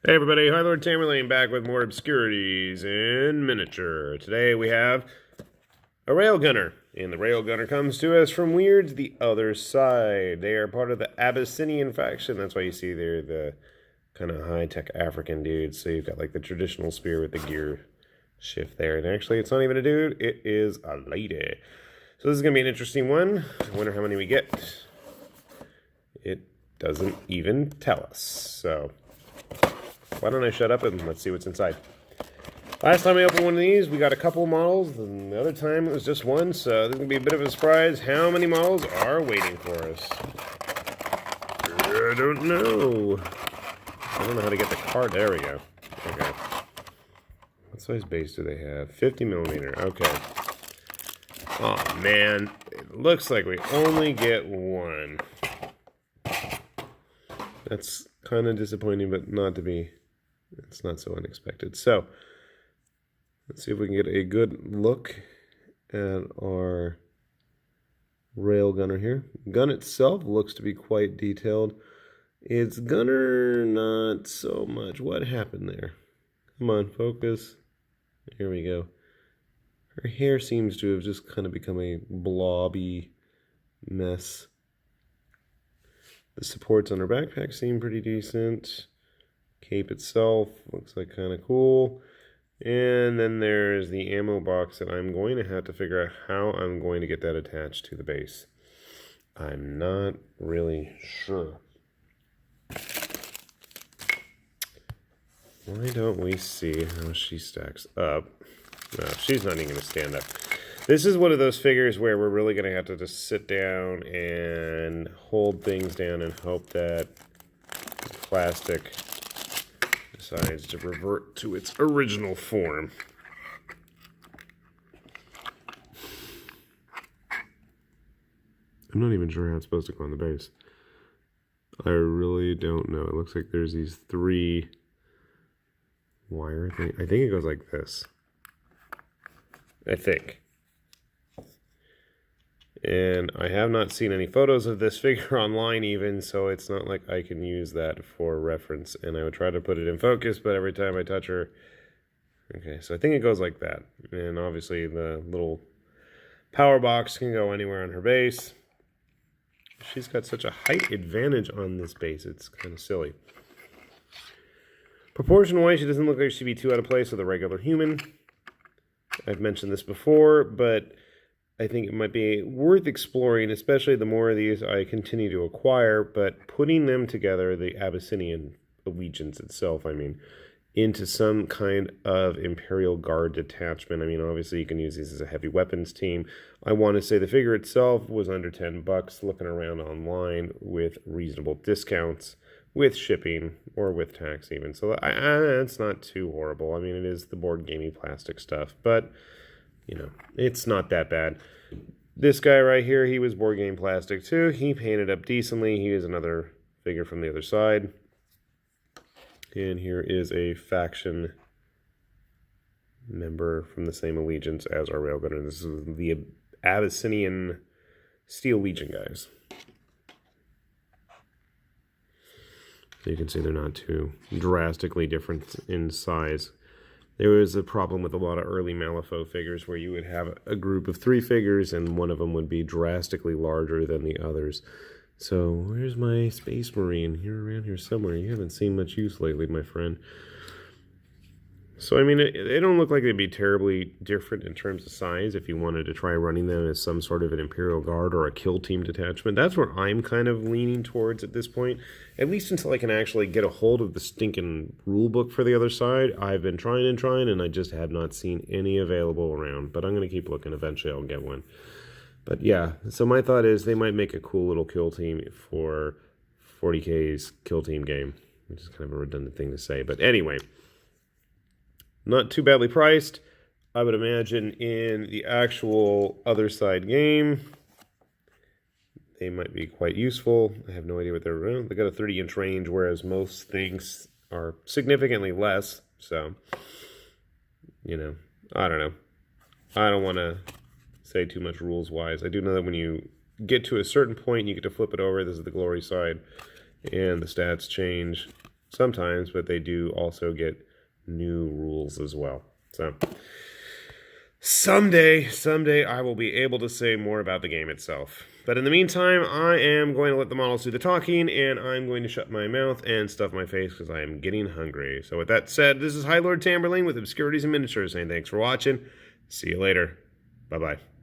Hey everybody, High Lord Tamerlane back with more obscurities in miniature. Today we have a railgunner, and the railgunner comes to us from Wyrd's The Other Side. They are part of the Abyssinian faction. That's why you see they're the kind of high-tech African dudes. So you've got like the traditional spear with the gear shift there. And actually, it's not even a dude, it is a lady. So this is going to be an interesting one. I wonder how many we get. It doesn't even tell us. So why don't I shut up and let's see what's inside. Last time I opened one of these, we got a couple models, and the other time it was just one, so this is going to be a bit of a surprise how many models are waiting for us. I don't know. I don't know how to get the card. There we go. Okay. What size base do they have? 50 millimeter. Okay. Oh, man. It looks like we only get one. That's kind of disappointing, but not to be. It's not so unexpected. So, let's see if we can get a good look at our railgunner here. Gun itself looks to be quite detailed. Its gunner, not so much. What happened there? Come on, focus. Here we go. Her hair seems to have just kind of become a blobby mess. The supports on her backpack seem pretty decent. Cape itself looks like kind of cool. And then there's the ammo box that I'm going to have to figure out how I'm going to get that attached to the base. I'm not really sure. Why don't we see how she stacks up? No, she's not even going to stand up. This is one of those figures where we're really going to have to just sit down and hold things down and hope that the plastic decides to revert to its original form. I'm not even sure how it's supposed to go on the base. I really don't know. It looks like there's these three wire things. I think it goes like this. I think. And I have not seen any photos of this figure online even, so it's not like I can use that for reference. And I would try to put it in focus, but every time I touch her... Okay, so I think it goes like that. And obviously the little power box can go anywhere on her base. She's got such a height advantage on this base, it's kind of silly. Proportion-wise, she doesn't look like she'd be too out of place with a regular human. I've mentioned this before, but I think it might be worth exploring, especially the more of these I continue to acquire, but putting them together, the Abyssinian allegiance itself, I mean, into some kind of Imperial Guard detachment. I mean, obviously you can use these as a heavy weapons team. I want to say the figure itself was under $10, looking around online with reasonable discounts, with shipping, or with tax even. So it's not too horrible. I mean, it is the board gamey plastic stuff, but you know, it's not that bad. This guy right here, he was board game plastic too. He painted up decently. He is another figure from the other side. And here is a faction member from the same allegiance as our railgunner. This is the Abyssinian Steel Legion guys. So you can see they're not too drastically different in size. There was a problem with a lot of early Malifaux figures where you would have a group of 3 figures and one of them would be drastically larger than the others. So where's my Space Marine? You're around here somewhere. You haven't seen much use lately, my friend. So, I mean, they don't look like they'd be terribly different in terms of size if you wanted to try running them as some sort of an Imperial Guard or a kill team detachment. That's where I'm kind of leaning towards at this point, at least until I can actually get a hold of the stinking rule book for the other side. I've been trying, and I just have not seen any available around, but I'm going to keep looking. Eventually I'll get one. But yeah, so my thought is they might make a cool little kill team for 40K's kill team game, which is kind of a redundant thing to say. But anyway, not too badly priced. I would imagine in the actual other side game, they might be quite useful. I have no idea what they're around. They got a 30-inch range, whereas most things are significantly less. So, you know, I don't know. I don't want to say too much rules-wise. I do know that when you get to a certain point, you get to flip it over. This is the glory side, and the stats change sometimes, but they do also get new rules as well. So someday I will be able to say more about the game itself. But in the meantime, I am going to let the models do the talking, and I'm going to shut my mouth and stuff my face because I am getting hungry. So with that said, this is High Lord Tamberling with Obscurities and Miniatures, saying thanks for watching. See you later. Bye-bye.